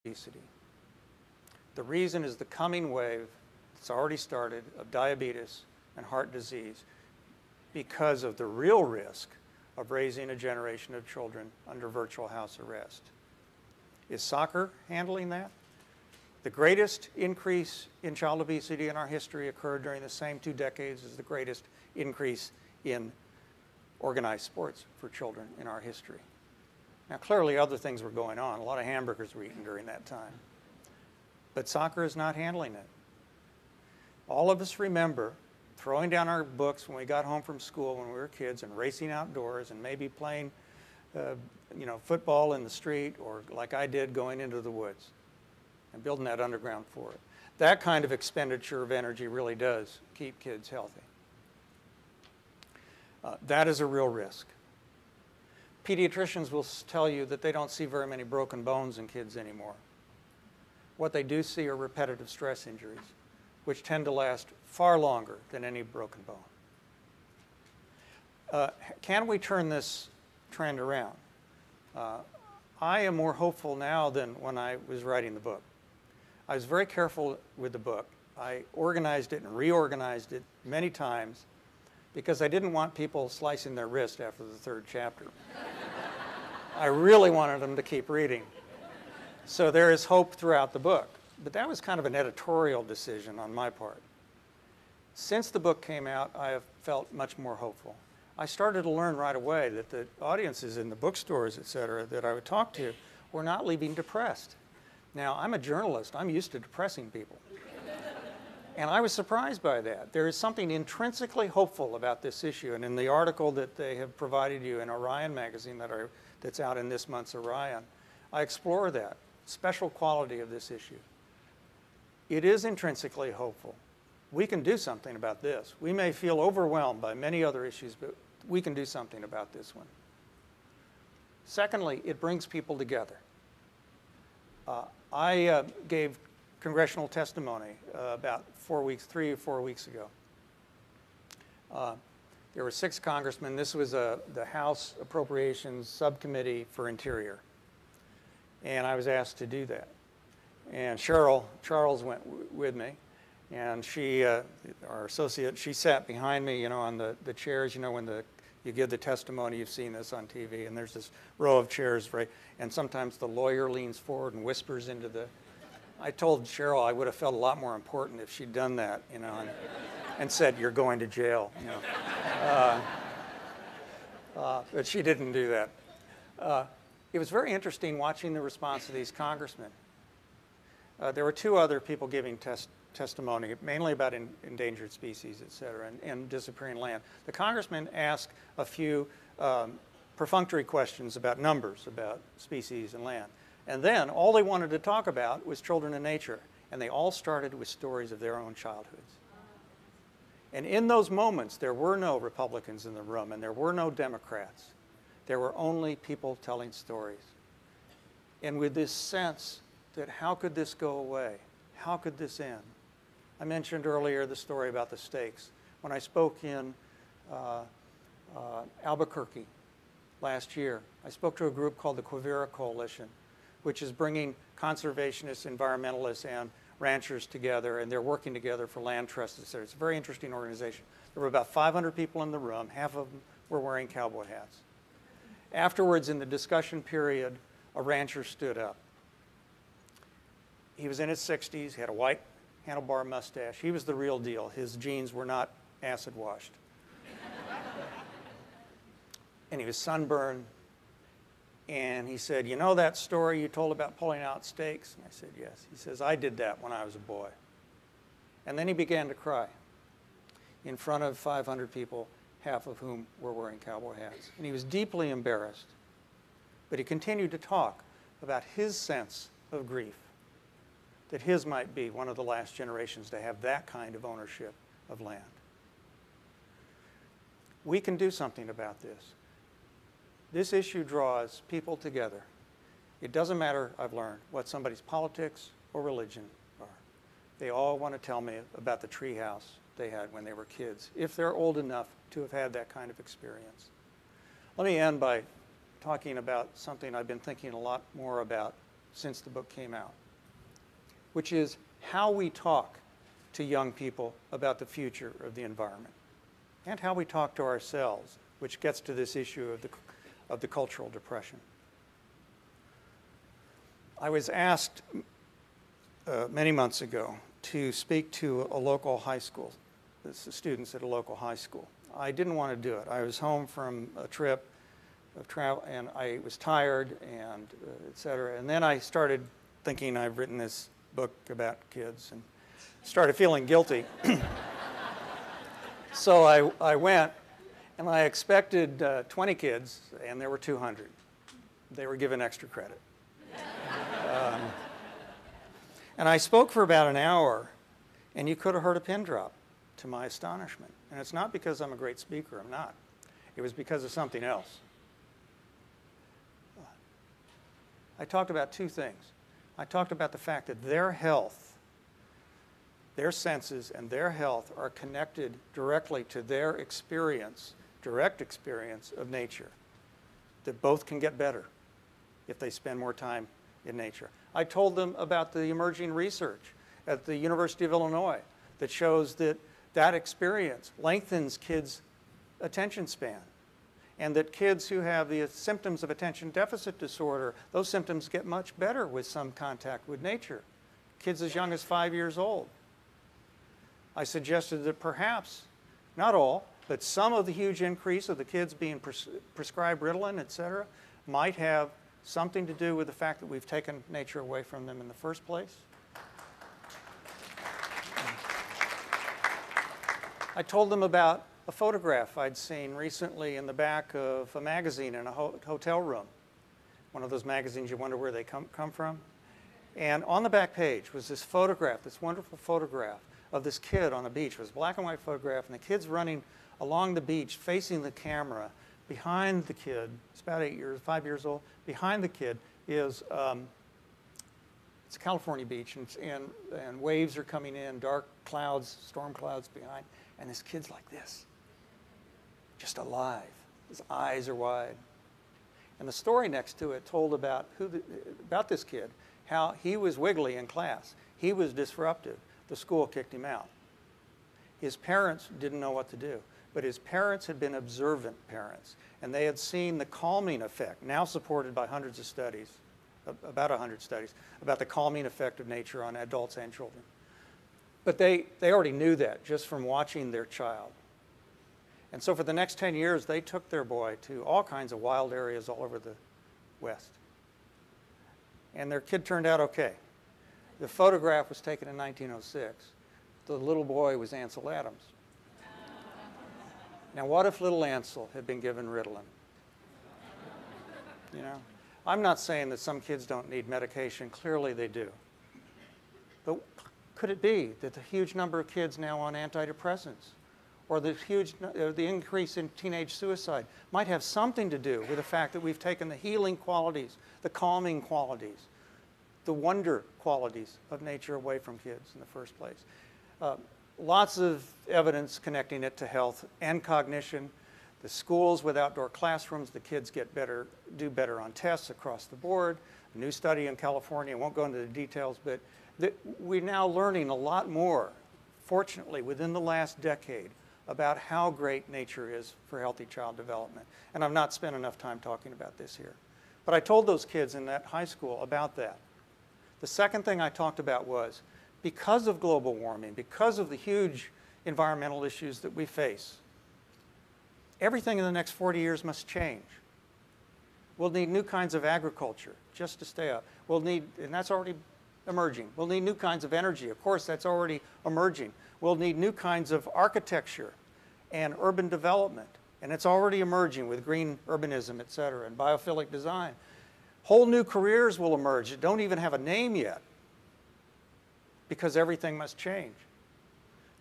obesity. The reason is the coming wave that's already started of diabetes and heart disease because of the real risk of raising a generation of children under virtual house arrest. Is soccer handling that? The greatest increase in child obesity in our history occurred during the same 2 decades as the greatest increase in organized sports for children in our history. Now, clearly other things were going on. A lot of hamburgers were eaten during that time. But soccer is not handling it. All of us remember throwing down our books when we got home from school when we were kids and racing outdoors and maybe playing football in the street, or like I did, going into the woods and building that underground fort. That kind of expenditure of energy really does keep kids healthy. That is a real risk. Pediatricians will tell you that they don't see very many broken bones in kids anymore. What they do see are repetitive stress injuries, which tend to last far longer than any broken bone. Can we turn this trend around? I am more hopeful now than when I was writing the book. I was very careful with the book. I organized it and reorganized it many times because I didn't want people slicing their wrist after the 3rd chapter. I really wanted them to keep reading. So there is hope throughout the book. But that was kind of an editorial decision on my part. Since the book came out, I have felt much more hopeful. I started to learn right away that the audiences in the bookstores, et cetera, that I would talk to were not leaving depressed. Now, I'm a journalist. I'm used to depressing people. And I was surprised by that. There is something intrinsically hopeful about this issue. And in the article that they have provided you in Orion magazine that's out in this month's Orion, I explore that special quality of this issue. It is intrinsically hopeful. We can do something about this. We may feel overwhelmed by many other issues, but we can do something about this one. Secondly, it brings people together. I gave congressional testimony about 3 or 4 weeks ago. There were 6 congressmen. This was the House Appropriations Subcommittee for Interior. And I was asked to do that. And Charles went with me. And she, our associate, she sat behind me, on the chairs, when you give the testimony, you've seen this on TV, and there's this row of chairs, right? And sometimes the lawyer leans forward and whispers into the... I told Cheryl I would have felt a lot more important if she'd done that, and said, "You're going to jail," but she didn't do that. It was very interesting watching the response of these congressmen. There were 2 other people giving testimony, mainly about endangered species, et cetera, and disappearing land. The congressman asked a few perfunctory questions about numbers, about species and land. And then all they wanted to talk about was children and nature. And they all started with stories of their own childhoods. And in those moments, there were no Republicans in the room, and there were no Democrats. There were only people telling stories. And with this sense that how could this go away? How could this end? I mentioned earlier the story about the stakes. When I spoke in Albuquerque last year, I spoke to a group called the Quivira Coalition, which is bringing conservationists, environmentalists, and ranchers together, and they're working together for land trusts, et cetera. It's a very interesting organization. There were about 500 people in the room. Half of them were wearing cowboy hats. Afterwards, in the discussion period, a rancher stood up. He was in his 60s, he had a white handlebar mustache. He was the real deal. His jeans were not acid washed. And he was sunburned. And he said, "You know that story you told about pulling out stakes?" And I said, "Yes." He says, "I did that when I was a boy." And then he began to cry in front of 500 people, half of whom were wearing cowboy hats. And he was deeply embarrassed. But he continued to talk about his sense of grief, that his might be one of the last generations to have that kind of ownership of land. We can do something about this. This issue draws people together. It doesn't matter, I've learned, what somebody's politics or religion are. They all want to tell me about the treehouse they had when they were kids, if they're old enough to have had that kind of experience. Let me end by talking about something I've been thinking a lot more about since the book came out, which is how we talk to young people about the future of the environment and how we talk to ourselves, which gets to this issue of the cultural depression. I was asked many months ago to speak to a local high school, the students at a local high school. I didn't want to do it. I was home from a trip of travel, and I was tired, and et cetera. And then I started thinking I've written this book about kids and started feeling guilty. So I went, and I expected 20 kids, and there were 200. They were given extra credit. And I spoke for about an hour, and you could have heard a pin drop, to my astonishment. And it's not because I'm a great speaker, I'm not. It was because of something else. I talked about two things. I talked about the fact that their health, their senses and their health are connected directly to their experience, direct experience of nature, that both can get better if they spend more time in nature. I told them about the emerging research at the University of Illinois that shows that that experience lengthens kids' attention span, and that kids who have the symptoms of attention deficit disorder, those symptoms get much better with some contact with nature. Kids as young as 5 years old. I suggested that perhaps, not all, but some of the huge increase of the kids being prescribed Ritalin, et cetera, might have something to do with the fact that we've taken nature away from them in the first place. I told them about a photograph I'd seen recently in the back of a magazine in a hotel room. One of those magazines you wonder where they come from. And on the back page was this photograph, this wonderful photograph of this kid on a beach. It was a black and white photograph, and the kid's running along the beach facing the camera. Behind the kid, it's about 5 years old, behind the kid is, it's a California beach, and waves are coming in, dark clouds, storm clouds behind, and this kid's like this, just alive. His eyes are wide. And the story next to it told about about this kid, how he was wiggly in class. He was disruptive. The school kicked him out. His parents didn't know what to do, but his parents had been observant parents, and they had seen the calming effect, now supported by hundreds of studies, about 100 studies, about the calming effect of nature on adults and children. But they already knew that just from watching their child. And so for the next 10 years, they took their boy to all kinds of wild areas all over the West. And their kid turned out okay. The photograph was taken in 1906. The little boy was Ansel Adams. Now, what if little Ansel had been given Ritalin? You know, I'm not saying that some kids don't need medication. Clearly they do. But could it be that the huge number of kids now on antidepressants, or the increase in teenage suicide, might have something to do with the fact that we've taken the healing qualities, the calming qualities, the wonder qualities of nature away from kids in the first place? Lots of evidence connecting it to health and cognition. The schools with outdoor classrooms, the kids do better on tests across the board. A new study in California, I won't go into the details, but we're now learning a lot more, fortunately, within the last decade, about how great nature is for healthy child development. And I've not spent enough time talking about this here. But I told those kids in that high school about that. The second thing I talked about was, because of global warming, because of the huge environmental issues that we face, everything in the next 40 years must change. We'll need new kinds of agriculture just to stay up. We'll need, and that's already emerging. We'll need new kinds of energy. Of course, that's already emerging. We'll need new kinds of architecture and urban development, and it's already emerging with green urbanism, et cetera, and biophilic design. Whole new careers will emerge that don't even have a name yet, because everything must change.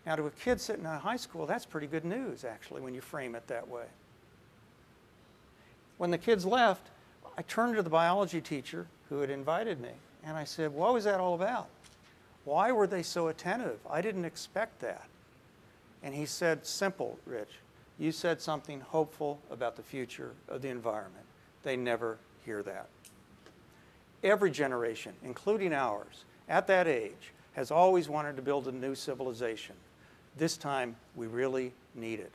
Now, to a kid sitting in high school, that's pretty good news, actually, when you frame it that way. When the kids left, I turned to the biology teacher who had invited me, and I said, what was that all about? Why were they so attentive? I didn't expect that. And he said, simple, Rich. You said something hopeful about the future of the environment. They never hear that. Every generation, including ours, at that age, has always wanted to build a new civilization. This time, we really need it.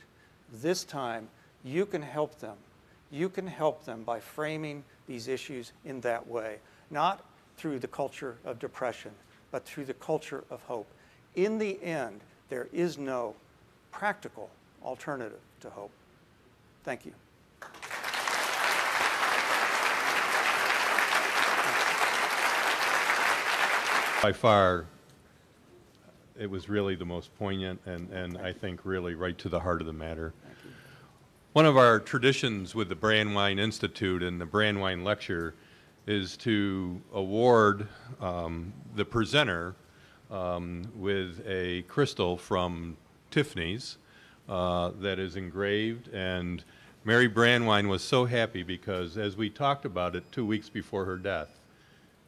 This time, you can help them. You can help them by framing these issues in that way, not through the culture of depression, but through the culture of hope. In the end, there is no practical alternative to hope. Thank you. By far, it was really the most poignant and I think really right to the heart of the matter. One of our traditions with the Brandwein Institute and the Brandwein Lecture is to award the presenter with a crystal from Tiffany's that is engraved, and Mary Brandwein was so happy because as we talked about it 2 weeks before her death,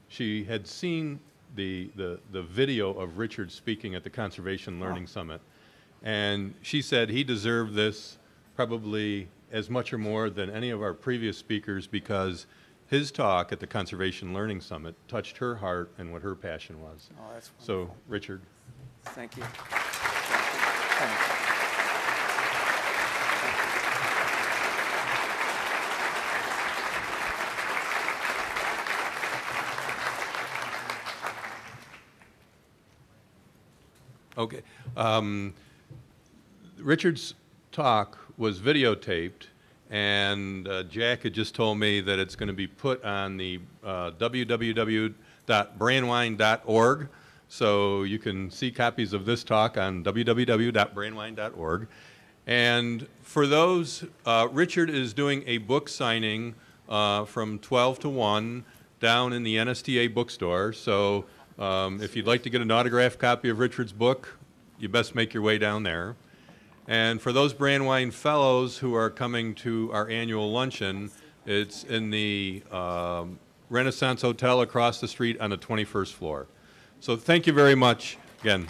she had seen the video of Richard speaking at the Conservation Learning Summit, and she said he deserved this probably as much or more than any of our previous speakers because his talk at the Conservation Learning Summit touched her heart and what her passion was. Oh, that's wonderful. So, Richard. Thank you. Thank you. Okay. Richard's talk was videotaped, and Jack had just told me that it's going to be put on the www.brandwein.org, so you can see copies of this talk on www.brandwein.org. And for those, Richard is doing a book signing from 12 to 1 down in the NSTA bookstore, so if you'd like to get an autographed copy of Richard's book, you best make your way down there. And for those Brandwein Fellows who are coming to our annual luncheon, it's in the Renaissance Hotel across the street on the 21st floor. So thank you very much again.